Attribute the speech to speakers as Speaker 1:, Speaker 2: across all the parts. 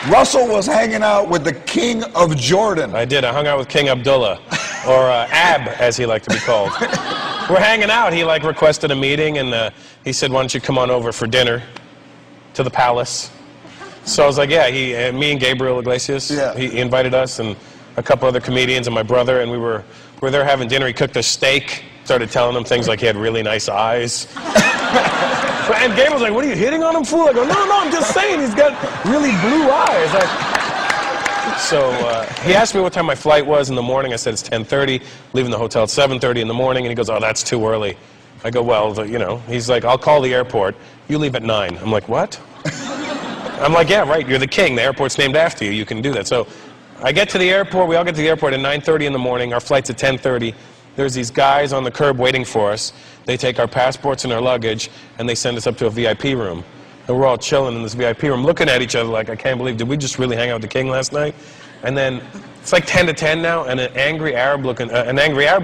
Speaker 1: Russell was hanging out with the King of Jordan.
Speaker 2: I did. I hung out with King Abdullah, or Ab, as he liked to be called. We're hanging out. He like requested a meeting, and he said, "Why don't you come on over for dinner to the palace?" So I was like, "Yeah." Me and Gabriel Iglesias.
Speaker 1: Yeah.
Speaker 2: He invited us and a couple other comedians and my brother, and we were there having dinner. He cooked a steak. Started telling him things like he had really nice eyes. And Gabriel's like, "What are you hitting on him, fool?" I go, "No, I'm just saying he's got really blue eyes." So he asked me what time my flight was in the morning. I said it's 10:30, leaving the hotel at 7:30 in the morning, and he goes, "Oh, that's too early." I go, "Well, you know," he's like, "I'll call the airport. You leave at 9. I'm like, "What?" I'm like, "Yeah, right, you're the king. The airport's named after you. You can do that." So I get to the airport. We all get to the airport at 9:30 in the morning. Our flight's at 10:30. There's these guys on the curb waiting for us. They take our passports and our luggage, and they send us up to a VIP room. And we're all chilling in this VIP room, looking at each other like, I can't believe, did we just really hang out with the king last night? And then it's like 10 to 10 now, and an angry Arab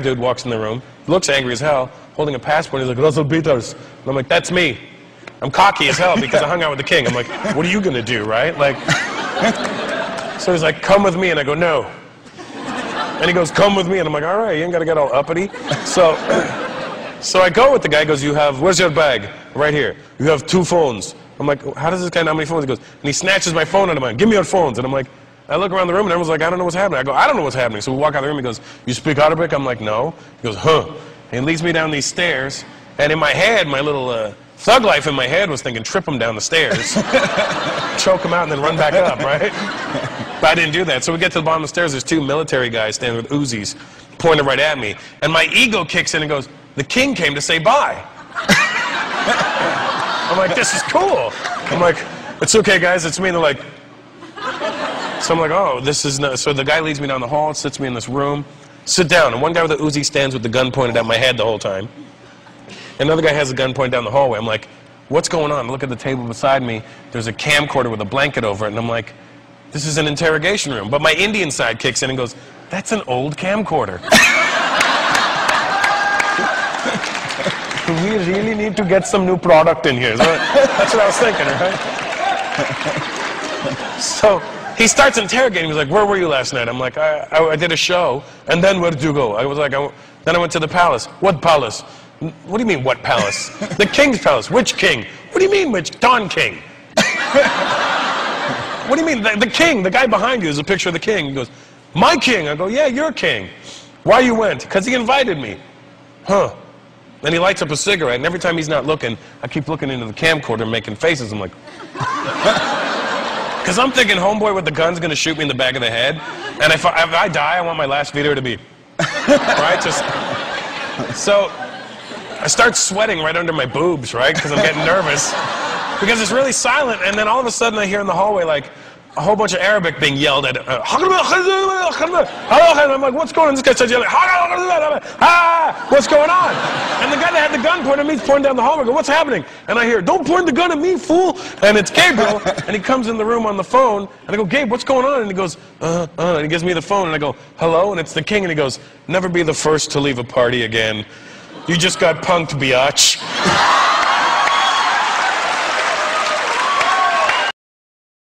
Speaker 2: dude walks in the room. He looks angry as hell, holding a passport. He's like, "Rásel Bíterzs." And I'm like, "That's me." I'm cocky as hell because I hung out with the king. I'm like, "What are you gonna do, right?" Like, so he's like, "Come with me," and I go, "No." And he goes, "Come with me," and I'm like, "All right, you ain't gotta get all uppity." So I go with the guy. He goes, "Where's your bag?" "Right here." "You have 2 phones." I'm like, "How does this guy know how many phones?" He goes, and he snatches my phone out of mine. "Give me your phones." And I'm like, I look around the room and everyone's like, "I don't know what's happening." I go, "I don't know what's happening." So we walk out of the room. He goes, "You speak Arabic?" I'm like, "No." He goes, "Huh." And he leads me down these stairs. And in my head, my little thug life in my head was thinking, trip him down the stairs, choke him out, and then run back up, right? But I didn't do that. So we get to the bottom of the stairs. There's 2 military guys standing with Uzis, pointed right at me. And my ego kicks in and goes, "The king came to say bye." I'm like, "This is cool." I'm like, "It's okay, guys, it's me." And they're like, so I'm like, "Oh, this is not." So the guy leads me down the hall, sits me in this room, "Sit down." And one guy with a Uzi stands with the gun pointed at my head the whole time. Another guy has a gun pointed down the hallway. I'm like, "What's going on?" I look at the table beside me. There's a camcorder with a blanket over it. And I'm like, "This is an interrogation room." But my Indian side kicks in and goes, "That's an old camcorder." We really need to get some new product in here. That's what I was thinking, right? So he starts interrogating me. He's like, "Where were you last night?" I'm like, I did a show. "And then where did you go?" I was like, "Then I went to the palace." "What palace?" "What do you mean, what palace?" "The king's palace." "Which king?" "What do you mean, which? Don King." "What do you mean, the king? The guy behind you is a picture of the king." He goes, "My king?" I go, "Yeah, your king." "Why you went?" "Because he invited me." "Huh." Then he lights up a cigarette, and every time he's not looking, I keep looking into the camcorder and making faces. I'm like, because I'm thinking homeboy with the gun's going to shoot me in the back of the head. And if I die, I want my last video to be, right? So I start sweating right under my boobs, right? Because I'm getting nervous. Because it's really silent, and then all of a sudden I hear in the hallway, like, a whole bunch of Arabic being yelled at. I'm like, "What's going on?" This guy starts yelling, "What's going on?" And the guy that had the gun pointed at me is pointing down the hallway. I go, "What's happening?" And I hear, "Don't point the gun at me, fool." And it's Gabriel, and he comes in the room on the phone, and I go, "Gabe, what's going on?" And he goes, and he gives me the phone, and I go, "Hello?" And it's the king, and he goes, "Never be the first to leave a party again. You just got punked, biatch."